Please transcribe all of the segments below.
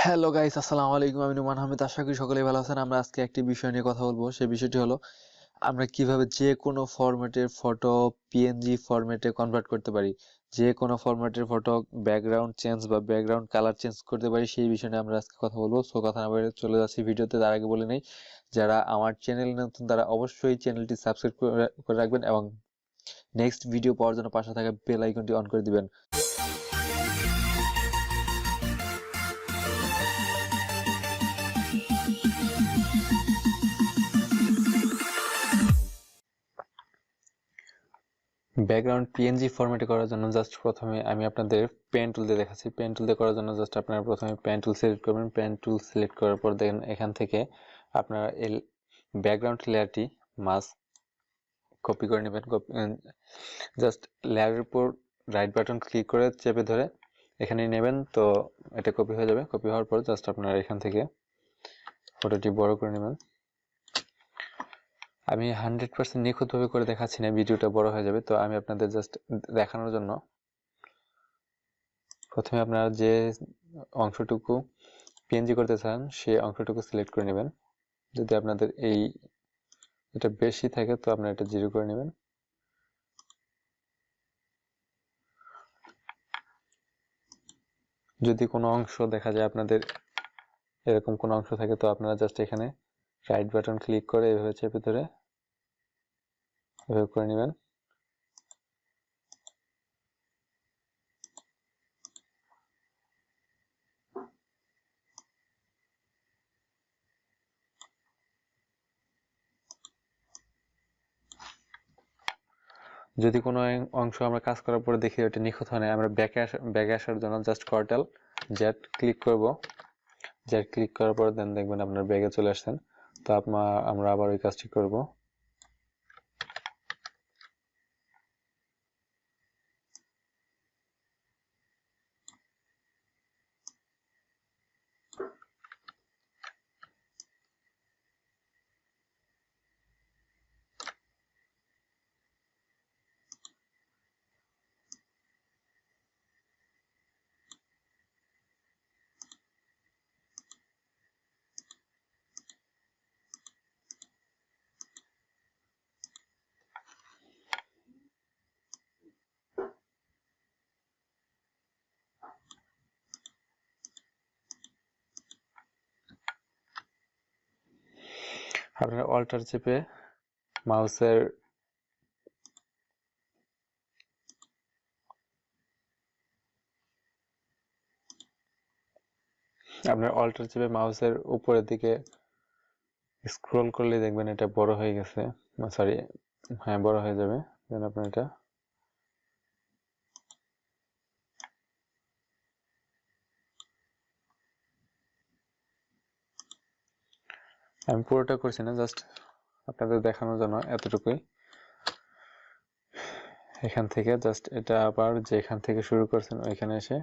Hello guys, আসসালামু আলাইকুম। আমি নুমান আহমেদ। আশা করি সকলেই ভালো আছেন। আমরা আজকে একটি বিষয় নিয়ে কথা বলবো। সেই বিষয়টি হলো আমরা কিভাবে যে কোনো ফরম্যাটের ফটো পিএনজি ফরম্যাটে কনভার্ট করতে পারি। যে কোনো ফরম্যাটের ফটো ব্যাকগ্রাউন্ড চেঞ্জ বা ব্যাকগ্রাউন্ড কালার চেঞ্জ করতে পারি, সেই বিষয় নিয়ে আমরা আজকে কথা বলবো। সো কথা না বলে চলে যাচ্ছি ভিডিওতে। তার আগে বলে নেই, যারা আমার চ্যানেল নতুন তারা অবশ্যই চ্যানেলটি সাবস্ক্রাইব করে রাখবেন এবং নেক্সট ভিডিও পাওয়ার জন্য পাশে থাকা বেল আইকনটি অন করে দিবেন। ব্যাকগ্রাউন্ড পিএনজি ফরম্যাটে করার জন্য জাস্ট প্রথমে আমি আপনাদের পেন টুল দিয়ে দেখাচ্ছি। পেন টুল দিয়ে করার জন্য জাস্ট আপনারা প্রথমে পেন টুল সিলেক্ট করবেন। পেন টুল সিলেক্ট করার পর দেখেন এখান থেকে আপনারা এই ব্যাকগ্রাউন্ড লেয়ারটি মাস্ক কপি করে নেবেন। জাস্ট লেয়ারের উপর রাইট বাটন ক্লিক করে চেপে ধরে এখানে নেবেন, তো এটা কপি হয়ে যাবে। কপি হওয়ার পর জাস্ট আপনারা এখান থেকে ফটোটি বড় করে নেবেন। আমি 100% নিখুঁতভাবে করে দেখাচ্ছি না, ভিডিওটা বড় হয়ে যাবে। তো আমি আপনাদের জাস্ট দেখানোর জন্য প্রথমে আপনারা যে অংশটুকু পিএনজি করতে চান সেই অংশটুকু সিলেক্ট করে নেবেন। যদি আপনাদের এটা বেশি থাকে তো আপনারা এটা 0 করে নেবেন। যদি কোনো অংশ দেখা যায় আপনাদের এরকম কোনো অংশ থাকে, তো আপনারা জাস্ট এখানে রাইট বাটন ক্লিক করে এভাবে চেপে ধরে এভাবে করে নেবেন। যদি কোনো অংশ আমরা কাজ করার পরে দেখি ওটা নিখুঁত হয় না, আমরা ব্যাকে আসার জন্য জাস্ট কন্ট্রোল জেড ক্লিক করব। জেড ক্লিক করার পর দেন দেখবেন আপনার ব্যাগে চলে আসছেন। তো আমরা আবার ওই কাজটি করব। আপনারা অল্টার চেপে মাউসের উপরের দিকে স্ক্রল করলে দেখবেন এটা বড় হয়ে গেছে। সরি, হ্যাঁ, বড় হয়ে যাবে। দেন আপনার এটা আমি পুরোটা করছি না, জাস্ট আপনাদের দেখানোর জন্য এতটুকুই। এখান থেকে জাস্ট এটা আবার যেখান থেকে শুরু করছেন ওইখানে এসে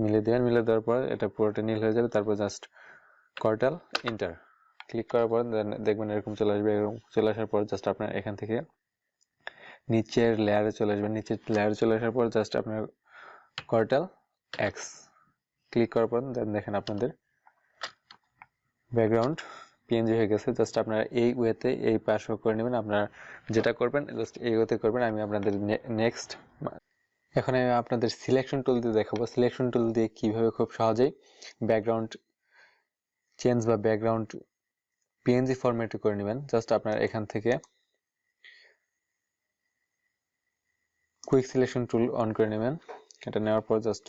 মিলে দেবেন। মিলে দেওয়ার পর এটা পুরোটা নীল হয়ে যাবে। তারপর জাস্ট কন্ট্রোল এন্টার ক্লিক করার পর দেখবেন এরকম চলে আসবে। এরকম চলে আসার পর জাস্ট আপনার এখান থেকে নিচের লেয়ারে চলে আসবেন। নিচের লেয়ারে চলে আসার পর জাস্ট আপনার কন্ট্রোল এক্স ক্লিক করার পর দেখেন আপনাদের ব্যাকগ্রাউন্ড পিএনজি হয়ে গেছে। জাস্ট আপনারা এই ওয়েতে এই পাশ করে নেবেন। আপনারা যেটা করবেন জাস্ট এই ওয়েতে করবেন। আমি আপনাদের নেক্সট এখন আমি আপনাদের সিলেকশন টুল দিয়ে দেখাবো। সিলেকশন টুল দিয়ে কিভাবে খুব সহজেই ব্যাকগ্রাউন্ড চেঞ্জ বা ব্যাকগ্রাউন্ড পিএনজি ফরম্যাটে করে নেবেন। জাস্ট আপনারা এখান থেকে কুইক সিলেকশন টুল অন করে নেবেন। এটা নেওয়ার পর জাস্ট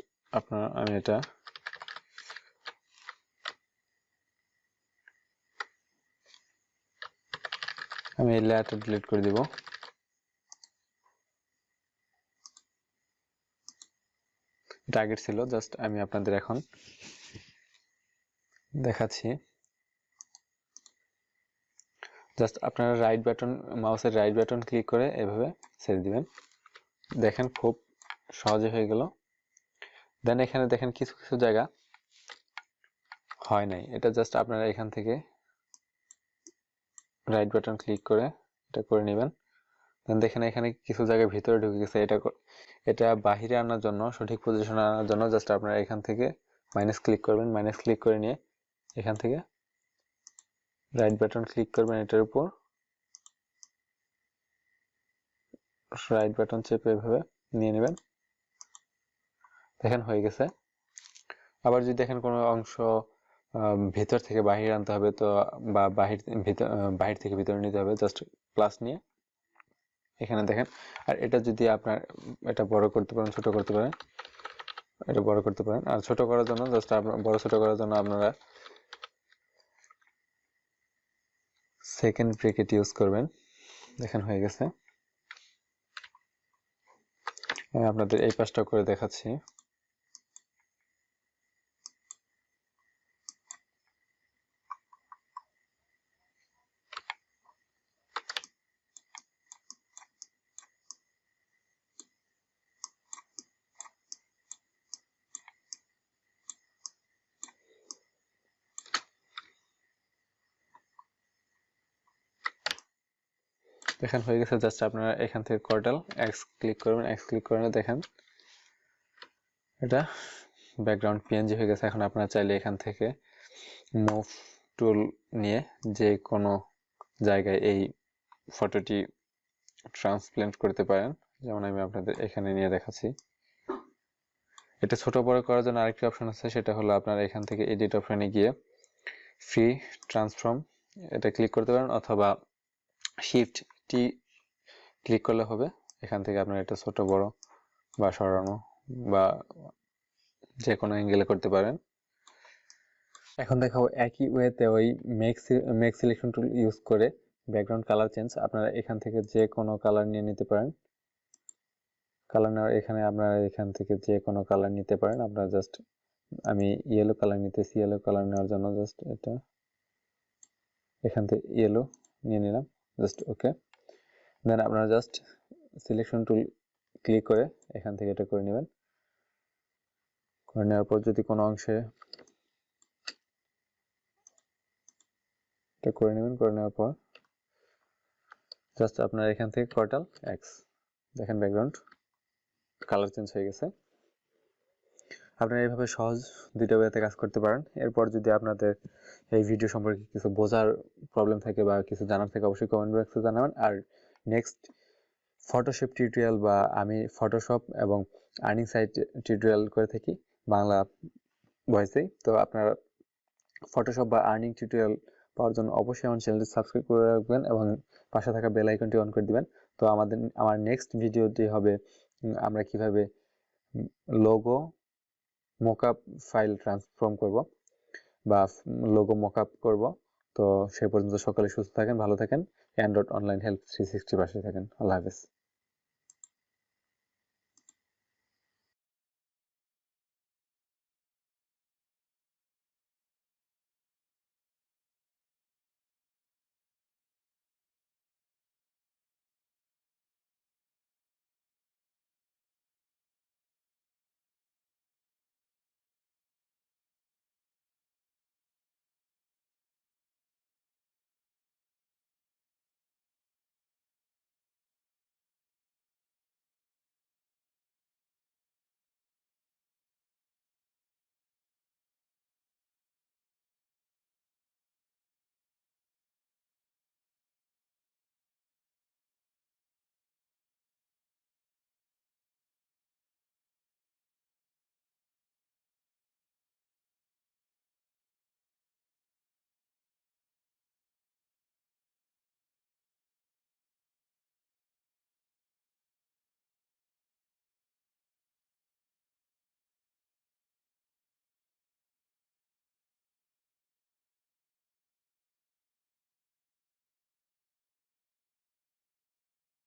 আমি এই লেয়ারটা ডিলিট করে দিব। এটা আগের ছিল, জাস্ট আমি আপনাদের এখন দেখাচ্ছি। জাস্ট আপনারা মাউসের রাইট বাটন ক্লিক করে এভাবে ছেড়ে দিবেন। দেখেন খুব সহজে হয়ে গেল। দেন এখানে দেখেন কিছু কিছু জায়গা হয় নাই, এটা জাস্ট আপনারা এখান থেকে রাইট বাটন ক্লিক করে এটা করে নেবেন। দেন দেখেন এখানে কিছু জায়গায় ভিতরে ঢুকে গেছে। এটা বাহিরে আনার জন্য, সঠিক পজিশনে আনার জন্য জাস্ট আপনারা এখান থেকে মাইনাস ক্লিক করবেন, মাইনাস ক্লিক করে নিয়ে এখান থেকে রাইট বাটন ক্লিক করবেন, এটার উপর রাইট বাটন চেপে এভাবে নিয়ে নেবেন। দেখেন হয়ে গেছে। আবার যদি দেখেন কোনো অংশ ভেতর থেকে বাহির আনতে হবে, তো বা বাহির থেকে ভিতরে নিতে হবে, জাস্ট প্লাস নিয়ে এখানে দেখেন। আর এটা যদি আপনার এটা বড় করতে পারেন, ছোট করতে পারেন, এটা বড় করতে পারেন। আর ছোট করার জন্য জাস্ট আপনার বড় ছোট করার জন্য আপনারা সেকেন্ড ব্রেকেট ইউজ করবেন। দেখেন হয়ে গেছে। আমি আপনাদের এই পাশটা করে দেখাচ্ছি। দেখেন হয়ে গেছে। জাস্ট আপনারা এখান থেকে কর্টাল এক্স ক্লিক করবেন, এক্স ক্লিক করে দেখেন এটা ব্যাকগ্রাউন্ড পিএনজি হয়ে গেছে। এখন আপনারা চাইলে এখান থেকে মুভ টুল নিয়ে যে কোনো জায়গায় এই ফটোটি ট্রান্সপ্লেন্ট করতে পারেন। যেমন আমি আপনাদের এখানে নিয়ে দেখাচ্ছি। এটা ছোট বড় করার জন্য আরেকটি অপশন আছে, সেটা হলো আপনারা এখান থেকে এডিট অপশনে গিয়ে ফ্রি ট্রান্সফর্ম এটা ক্লিক করতে পারেন, অথবা শিফট টি ক্লিক করলে হবে। এখান থেকে আপনারা এটা ছোট বড় বা সরানো বা যে কোনো অ্যাঙ্গেলে করতে পারেন। এখন দেখাবো একই ওয়েতে ওই মেক সিলেকশন টুল ইউজ করে ব্যাকগ্রাউন্ড কালার চেঞ্জ। আপনারা এখান থেকে যে কোনো কালার নিয়ে নিতে পারেন। কালার নেওয়ার এখানে আপনারা এখান থেকে যে কোনো কালার নিতে পারেন। আপনারা জাস্ট আমি ইয়েলো কালার নিতেছি। ইয়েলো কালার নেওয়ার জন্য জাস্ট এটা এখান থেকে ইয়েলো নিয়ে নিলাম, জাস্ট ওকে। দেন আপনারা জাস্ট সিলেকশন টুল ক্লিক করে এখান থেকে এটা করে নেবেন। করে নেওয়ার পর যদি কোনো অংশে এটা করে নেবেন, করে নেওয়ার পর জাস্ট আপনারা এখান থেকে কর্টাল এক্স দেখেন ব্যাকগ্রাউন্ড কালার চেঞ্জ হয়ে গেছে। আপনারা এইভাবে সহজ দুইটা ওয়েতে কাজ করতে পারেন। এরপর যদি আপনাদের এই ভিডিও সম্পর্কে কিছু বোঝার প্রবলেম থাকে বা কিছু জানার থাকে অবশ্যই কমেন্ট বক্সে জানাবেন। আর নেক্সট ফটোশপ টিউটোরিয়াল বা আমি ফটোশপ এবং আর্নিং সাইট টিউটোরিয়াল করে থাকি বাংলা ভয়েসেই। তো আপনারা ফটোশপ বা আর্নিং টিউটোরিয়াল পাওয়ার জন্য অবশ্যই আমার চ্যানেলটি সাবস্ক্রাইব করে রাখবেন এবং পাশে থাকা বেল আইকনটি অন করে দিবেন। তো আমার নেক্সট ভিডিওটি হবে আমরা কিভাবে লোগো মকআপ ফাইল ট্রান্সফর্ম করব বা লোগো মকআপ করব। তো সেই পর্যন্ত সকলে সুস্থ থাকেন, ভালো থাকেন। অ্যান্ড্রয়েড অনলাইন হেল্প 360 পাশে থাকেন। আল্লাহ হাফেজ।